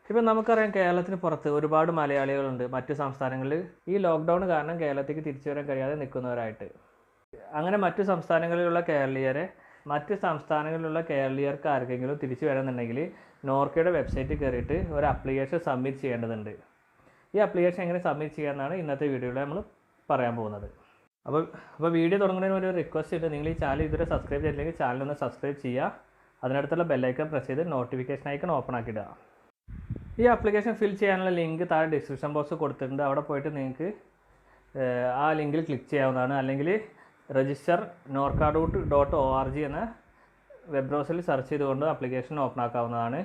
ഇപ്പം നമുക്കറിയാം കേരളത്തിന് പുറത്ത് ഒരുപാട് മലയാളികളുണ്ട് മറ്റു സംസ്ഥാനങ്ങളിൽ. ഈ ലോക്ക്ഡൗൺ കാരണം കേരളത്തിലേക്ക് തിരിച്ചു വരാൻ കഴിയാതെ നിൽക്കുന്നവരായിട്ട്. അങ്ങനെ മറ്റു സംസ്ഥാനങ്ങളിലുള്ള കേരളീയർക്ക് ആർക്കെങ്കിലും തിരിച്ചു വരണമെന്നുണ്ടെങ്കിൽ നോർക്കയുടെ വെബ്സൈറ്റിൽ കയറിയിട്ട് ഒരു അപ്ലിക്കേഷൻ സബ്മിറ്റ് ചെയ്യേണ്ടതുണ്ട്. ഈ അപ്ലിക്കേഷൻ എങ്ങനെ സബ്മിറ്റ് ചെയ്യാമെന്നാണ് ഇന്നത്തെ വീഡിയോയിൽ നമ്മൾ പറയാൻ പോകുന്നത്. അപ്പോൾ വീഡിയോ തുടങ്ങുന്നതിന് ഒരു റിക്വസ്റ്റ് ഉണ്ട്. നിങ്ങൾ ഈ ചാനൽ ഇതുവരെ സബ്സ്ക്രൈബ് ചെയ്തില്ലെങ്കിൽ ചാനലൊന്ന് സബ്സ്ക്രൈബ് ചെയ്യുക. അതിനടുത്തുള്ള ബെല്ലൈക്കൺ പ്രസ് ചെയ്ത് നോട്ടിഫിക്കേഷൻ ഐക്കൺ ഓപ്പൺ ആക്കിയിടുക. ഈ ആപ്ലിക്കേഷൻ ഫിൽ ചെയ്യാനുള്ള ലിങ്ക് താഴെ ഡിസ്ക്രിപ്ഷൻ ബോക്സ് കൊടുത്തിട്ടുണ്ട്. അവിടെ പോയിട്ട് നിങ്ങൾക്ക് ആ ലിങ്കിൽ ക്ലിക്ക് ചെയ്യാവുന്നതാണ്. അല്ലെങ്കിൽ രജിസ്റ്റർ norka.org എന്ന വെബ് ബ്രൗസറിൽ സെർച്ച് ചെയ്തുകൊണ്ട് ആപ്ലിക്കേഷൻ ഓപ്പൺ ആക്കാവുന്നതാണ്.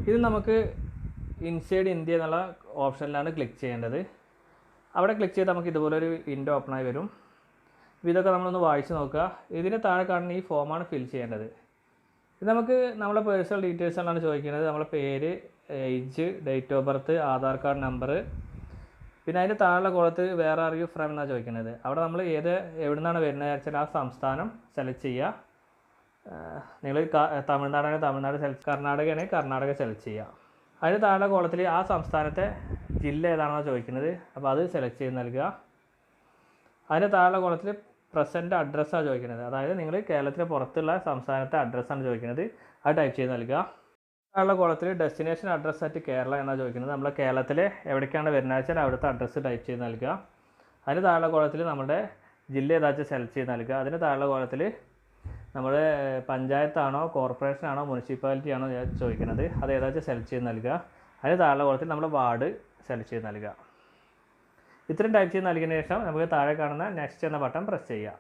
ഇത് നമുക്ക് ഇൻസൈഡ് ഇന്ത്യ എന്നുള്ള ഓപ്ഷനിലാണ് ക്ലിക്ക് ചെയ്യേണ്ടത്. അവിടെ ക്ലിക്ക് ചെയ്ത് നമുക്ക് ഇതുപോലൊരു വിൻഡോ ഓപ്പണായി വരും. ഇതൊക്കെ നമ്മളൊന്ന് വായിച്ച് നോക്കുക. ഇതിന് താഴെ കാണുന്ന ഈ ഫോമാണ് ഫിൽ ചെയ്യേണ്ടത്. ഇത് നമുക്ക് നമ്മളെ പേഴ്സണൽ ഡീറ്റെയിൽസാണ് ചോദിക്കുന്നത്. നമ്മളെ പേര്, age, date of birth, Aadhaar card number, പിന്നെ അതിൻ്റെ താഴെ കോളത്ത് വേറെ ആർ യു ഫ്രം എന്നാണ് ചോദിക്കുന്നത്. അവിടെ നമ്മൾ എവിടെ നിന്നാണ് വരുന്നത് വെച്ചാൽ ആ സംസ്ഥാനം സെലക്ട് ചെയ്യുക. നിങ്ങൾ തമിഴ്നാടാണെങ്കിൽ തമിഴ്നാട് കർണാടകയാണെങ്കിൽ കർണാടക സെലക്ട് ചെയ്യുക. അതിന് താഴെ കോളത്തിൽ ആ സംസ്ഥാനത്തെ ജില്ല ഏതാണെന്നാണ് ചോദിക്കുന്നത്. അപ്പോൾ അത് സെലക്ട് ചെയ്ത് നൽകുക. അതിൻ്റെ താഴെ കോളത്തിൽ പ്രസൻറ്റ് അഡ്രസ്സാണ് ചോദിക്കുന്നത്. അതായത് നിങ്ങൾ കേരളത്തിന് പുറത്തുള്ള സംസ്ഥാനത്തെ അഡ്രസ്സാണ് ചോദിക്കുന്നത്. അത് ടൈപ്പ് ചെയ്ത് നൽകുക. താഴെ കോളത്തിൽ ഡെസ്റ്റിനേഷൻ അഡ്രസ്സ് അറ്റ് കേരള എന്നാണ് ചോദിക്കുന്നത്. നമ്മൾ കേരളത്തിലെ എവിടേക്കാണ് വരുന്നത് വെച്ചാൽ അവിടുത്തെ അഡ്രസ്സ് ടൈപ്പ് ചെയ്ത് നൽകുക. അതിന് താഴെ കോളത്തിൽ നമ്മുടെ ജില്ല ഏതാச்சுം സെലക്ട് ചെയ്ത് നൽകുക. അതിന് താഴെ കോളത്തിൽ നമ്മുടെ പഞ്ചായത്താണോ കോർപ്പറേഷനാണോ മുനിസിപ്പാലിറ്റി ആണോ ചോദിക്കുന്നത്. അത് ഏതാச்சுം സെലക്ട് ചെയ്ത് നൽകുക. അതിന് താഴെ കോളത്തിൽ നമ്മുടെ വാർഡ് സെലക്ട് ചെയ്ത് നൽകുക. ഇത്രയും ടൈപ്പ് ചെയ്ത് നൽകിയതിന് ശേഷം നമുക്ക് താഴെ കാണുന്ന നെക്സ്റ്റ് എന്ന ബട്ടൺ പ്രസ് ചെയ്യുക.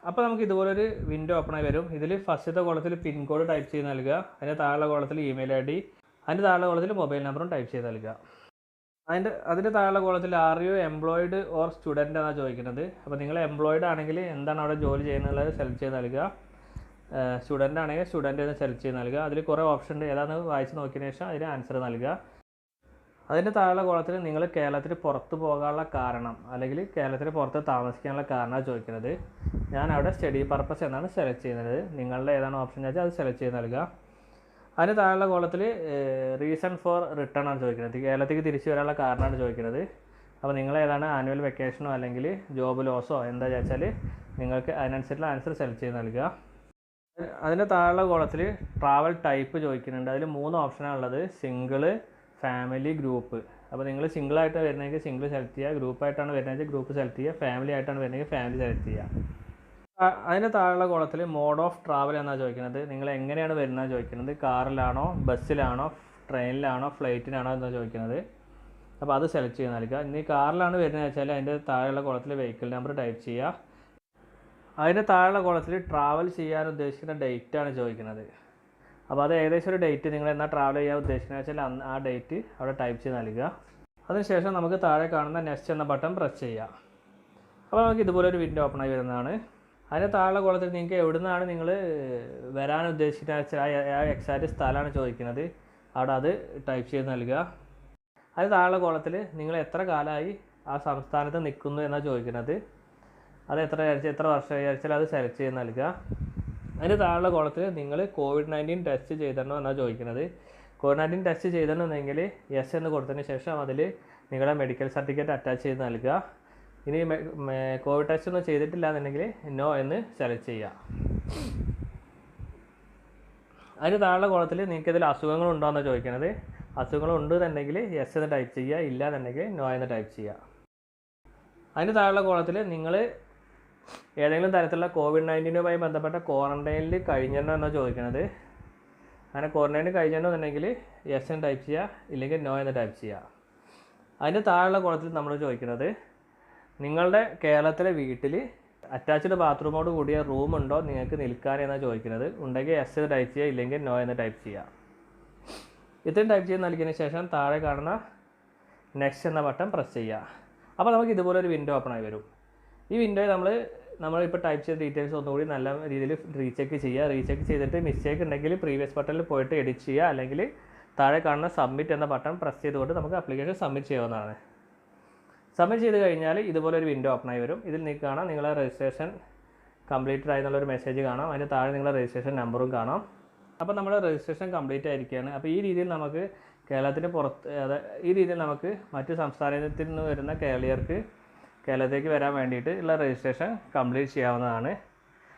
അപ്പോൾ നമുക്ക് ഇതുപോലൊരു വിൻഡോ ഓപ്പണായി വരും. ഇതിൽ ഫസ്റ്റത്തെ കോളത്തിൽ പിൻകോഡ് ടൈപ്പ് ചെയ്ത് നൽകുക. അതിൻ്റെ താഴെ കോളത്തിൽ ഇമെയിൽ ID, അതിൻ്റെ താഴെ കോളത്തിൽ മൊബൈൽ നമ്പറും ടൈപ്പ് ചെയ്ത് നൽകുക. അതിൻ്റെ താഴെ കോളത്തിൽ are you employed or student എന്നാണ് ചോദിക്കുന്നത്. അപ്പോൾ നിങ്ങൾ എംപ്ലോയിഡ് ആണെങ്കിൽ എന്താണ് അവിടെ ജോലി ചെയ്യുന്നത് സെലക്ട് ചെയ്ത് നൽകുക. സ്റ്റുഡൻ്റ് ആണെങ്കിൽ സ്റ്റുഡൻ്റ് എന്ന് സെലക്ട് ചെയ്ത് നൽകുക. അതിൽ കുറേ ഓപ്ഷൻ ഉണ്ട്. ഏതാണെന്ന് വായിച്ച് നോക്കിയതിന് ശേഷം അതിന് ആൻസർ നൽകുക. അതിൻ്റെ താഴെ കോളത്തിൽ നിങ്ങൾ കേരളത്തിന് പുറത്ത് പോകാനുള്ള കാരണം അല്ലെങ്കിൽ കേരളത്തിന് പുറത്ത് താമസിക്കാനുള്ള കാരണമാണ് ചോദിക്കുന്നത്. ഞാൻ അവിടെ സ്റ്റഡി പർപ്പസ് എന്നാണ് സെലക്ട് ചെയ്യുന്നത്. നിങ്ങളുടെ ഏതാണ് ഓപ്ഷൻ വെച്ചാൽ അത് സെലക്ട് ചെയ്ത് നൽകുക. അതിന് താഴെ കോളത്തിൽ റീസൺ ഫോർ റിട്ടേൺ ആണ് ചോദിക്കുന്നത്. കേരളത്തിലേക്ക് തിരിച്ചു വരാനുള്ള കാരണമാണ് ചോദിക്കുന്നത്. അപ്പോൾ നിങ്ങൾ ഏതാണ് ആനുവൽ വെക്കേഷനോ അല്ലെങ്കിൽ ജോബ് ലോസോ എന്താ വെച്ചാൽ നിങ്ങൾക്ക് അതിനനുസരിച്ചുള്ള ആൻസർ സെലക്ട് ചെയ്ത് നൽകുക. അതിൻ്റെ താഴെ കോളത്തിൽ ട്രാവൽ ടൈപ്പ് ചോദിക്കുന്നുണ്ട്. അതിൽ 3 ഓപ്ഷനാണ് ഉള്ളത്: സിംഗിള്, ഫാമിലി, ഗ്രൂപ്പ്. അപ്പോൾ നിങ്ങൾ സിംഗിളായിട്ട് വരുന്നതെങ്കിൽ സിംഗിൾ സെലക്ട് ചെയ്യുക, ഗ്രൂപ്പായിട്ടാണ് വരുന്നതെങ്കിൽ ഗ്രൂപ്പ് സെലക്ട് ചെയ്യുക, ഫാമിലി ആയിട്ടാണ് വരുന്നതെങ്കിൽ ഫാമിലി സെലക്ട് ചെയ്യുക. അതിന് താഴെയുള്ള കോളത്തിൽ മോഡ് ഓഫ് ട്രാവൽ എന്നാണ് ചോദിക്കുന്നത്. നിങ്ങൾ എങ്ങനെയാണ് വരുന്നത് ചോദിക്കുന്നത്. കാറിലാണോ, ബസ്സിലാണോ, ട്രെയിനിലാണോ, ഫ്ലൈറ്റിനാണോ എന്നാണ് ചോദിക്കുന്നത്. അപ്പോൾ അത് സെലക്ട് ചെയ്ത് നൽകുക. ഇനി കാറിലാണ് വരുന്നത് വെച്ചാൽ അതിൻ്റെ താഴെയുള്ള കോളത്തിൽ വെഹിക്കിൾ നമ്പർ ടൈപ്പ് ചെയ്യുക. അതിൻ്റെ താഴെയുള്ള കോളത്തിൽ ട്രാവൽ ചെയ്യാൻ ഉദ്ദേശിക്കുന്ന ഡേറ്റാണ് ചോദിക്കുന്നത്. അപ്പോൾ അത് ഏകദേശം ഒരു ഡേറ്റ് നിങ്ങൾ എന്നാൽ ട്രാവൽ ചെയ്യാൻ ഉദ്ദേശിക്കുന്നത് വെച്ചാൽ ആ ഡേറ്റ് അവിടെ ടൈപ്പ് ചെയ്ത് നൽകുക. അതിനുശേഷം നമുക്ക് താഴെ കാണുന്ന നെക്സ്റ്റ് എന്ന ബട്ടൺ പ്രസ് ചെയ്യുക. അപ്പോൾ നമുക്ക് ഇതുപോലൊരു വിൻഡോ ഓപ്പണായി വരുന്നതാണ്. അതിന് താഴെ കോളത്തിൽ നിങ്ങൾക്ക് എവിടെ നിന്നാണ് നിങ്ങൾ വരാൻ ഉദ്ദേശിക്കുന്നത് വെച്ചാൽ ആ എക്സാക്റ്റ് സ്ഥലമാണ് ചോദിക്കുന്നത്. അവിടെ അത് ടൈപ്പ് ചെയ്ത് നൽകുക. അതിന് താഴെ കോളത്തിൽ നിങ്ങൾ എത്ര കാലമായി ആ സംസ്ഥാനത്ത് നിൽക്കുന്നു എന്നാണ് ചോദിക്കുന്നത്. അത് എത്ര വർഷം വിചാരിച്ചാൽ അത് സെലക്ട് ചെയ്ത് നൽകുക. അതിന് താഴെ കോളത്തിൽ നിങ്ങൾ COVID-19 ടെസ്റ്റ് ചെയ്തിട്ടുണ്ടോ എന്നാണ് ചോദിക്കുന്നത്. COVID-19 ടെസ്റ്റ് ചെയ്തിട്ടുണ്ടെങ്കിൽ യെസ് എന്ന് കൊടുത്തതിന് ശേഷം അതിൽ നിങ്ങളുടെ മെഡിക്കൽ സർട്ടിഫിക്കറ്റ് അറ്റാച്ച് ചെയ്ത് നൽകുക. ഇനി കോവിഡ് ടെസ്റ്റ് ഒന്നും ചെയ്തിട്ടില്ല എന്നുണ്ടെങ്കിൽ നോ എന്ന് സെലക്ട് ചെയ്യുക. അതിന് താഴെ കോളത്തിൽ നിങ്ങൾക്ക് ഇതിൽ അസുഖങ്ങളുണ്ടോ എന്നാണ് ചോദിക്കുന്നത്. അസുഖങ്ങളുണ്ട് എന്നുണ്ടെങ്കിൽ യെസ് എന്ന് ടൈപ്പ് ചെയ്യുക, ഇല്ല എന്നുണ്ടെങ്കിൽ നോ എന്ന് ടൈപ്പ് ചെയ്യുക. അതിന് താഴെ കോളത്തിൽ നിങ്ങൾ ഏതെങ്കിലും തരത്തിലുള്ള COVID-19 ബന്ധപ്പെട്ട ക്വാറന്റൈനിൽ കഴിഞ്ഞിട്ടുണ്ടോ എന്നാണ് ചോദിക്കുന്നത്. അങ്ങനെ ക്വാറന്റൈനിൽ കഴിഞ്ഞിട്ടുണ്ടെങ്കിൽ യെസ് എന്ന് ടൈപ്പ് ചെയ്യുക, ഇല്ലെങ്കിൽ നോ എന്ന് ടൈപ്പ് ചെയ്യുക. അതിൻ്റെ താഴെയുള്ള കോളത്തിൽ നമ്മൾ ചോദിക്കുന്നത് നിങ്ങളുടെ കേരളത്തിലെ വീട്ടിൽ അറ്റാച്ച്ഡ് ബാത്റൂമോട് കൂടിയ റൂമുണ്ടോ നിങ്ങൾക്ക് നിൽക്കാൻ എന്നാണ് ചോദിക്കുന്നത്. ഉണ്ടെങ്കിൽ യെസ് എന്ന് ടൈപ്പ് ചെയ്യുക, ഇല്ലെങ്കിൽ നോ എന്ന് ടൈപ്പ് ചെയ്യുക. ഇത്രയും ടൈപ്പ് ചെയ്ത് നൽകിയതിന് ശേഷം താഴെ കാണുന്ന നെക്സ്റ്റ് എന്ന ബട്ടൺ പ്രസ് ചെയ്യുക. അപ്പോൾ നമുക്ക് ഇതുപോലൊരു വിൻഡോ ഓപ്പണായി വരും. ഈ വിൻഡോയിൽ നമ്മളിപ്പോൾ ടൈപ്പ് ചെയ്ത ഡീറ്റെയിൽസ് ഒന്നുകൂടി നല്ല രീതിയിൽ റീചെക്ക് ചെയ്യുക. റീചെക്ക് ചെയ്തിട്ട് മിസ്റ്റേക്ക് ഉണ്ടെങ്കിൽ പ്രീവിയസ് ബട്ടണിൽ പോയിട്ട് എഡിറ്റ് ചെയ്യുക, അല്ലെങ്കിൽ താഴെ കാണുന്ന സബ്മിറ്റ് എന്ന ബട്ടൺ പ്രസ് ചെയ്തുകൊണ്ട് നമുക്ക് ആപ്ലിക്കേഷൻ സബ്മിറ്റ് ചെയ്യാവുന്നതാണ്. സബ്മിറ്റ് ചെയ്ത് കഴിഞ്ഞാൽ ഇതുപോലെ ഒരു വിൻഡോ ഓപ്പണായി വരും. ഇതിൽ നിങ്ങൾക്ക് കാണാം നിങ്ങളെ രജിസ്ട്രേഷൻ കംപ്ലീറ്റഡ് ആയി എന്നുള്ളൊരു മെസ്സേജ് കാണാം. അതിന് താഴെ നിങ്ങളുടെ രജിസ്ട്രേഷൻ നമ്പറും കാണാം. അപ്പോൾ നമ്മുടെ രജിസ്ട്രേഷൻ കംപ്ലീറ്റ് ആയിരിക്കുകയാണ്. അപ്പോൾ ഈ രീതിയിൽ നമുക്ക് കേരളത്തിന് പുറത്ത് ഈ രീതിയിൽ നമുക്ക് മറ്റ് സംസ്ഥാനത്തിൽ നിന്ന് വരുന്ന കേരളീയർക്ക് കേരളത്തിലേക്ക് വരാൻ വേണ്ടിയിട്ട് ഉള്ള രജിസ്ട്രേഷൻ കംപ്ലീറ്റ് ചെയ്യാവുന്നതാണ്.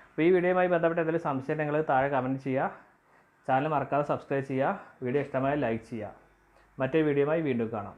അപ്പോൾ ഈ വീഡിയോയുമായി ബന്ധപ്പെട്ട് എന്തെങ്കിലും സംശയം നിങ്ങൾ താഴെ കമൻറ്റ് ചെയ്യുക. ചാനൽ മറക്കാതെ സബ്സ്ക്രൈബ് ചെയ്യുക. വീഡിയോ ഇഷ്ടമായി ലൈക്ക് ചെയ്യുക. മറ്റൊരു വീഡിയോയുമായി വീണ്ടും കാണാം.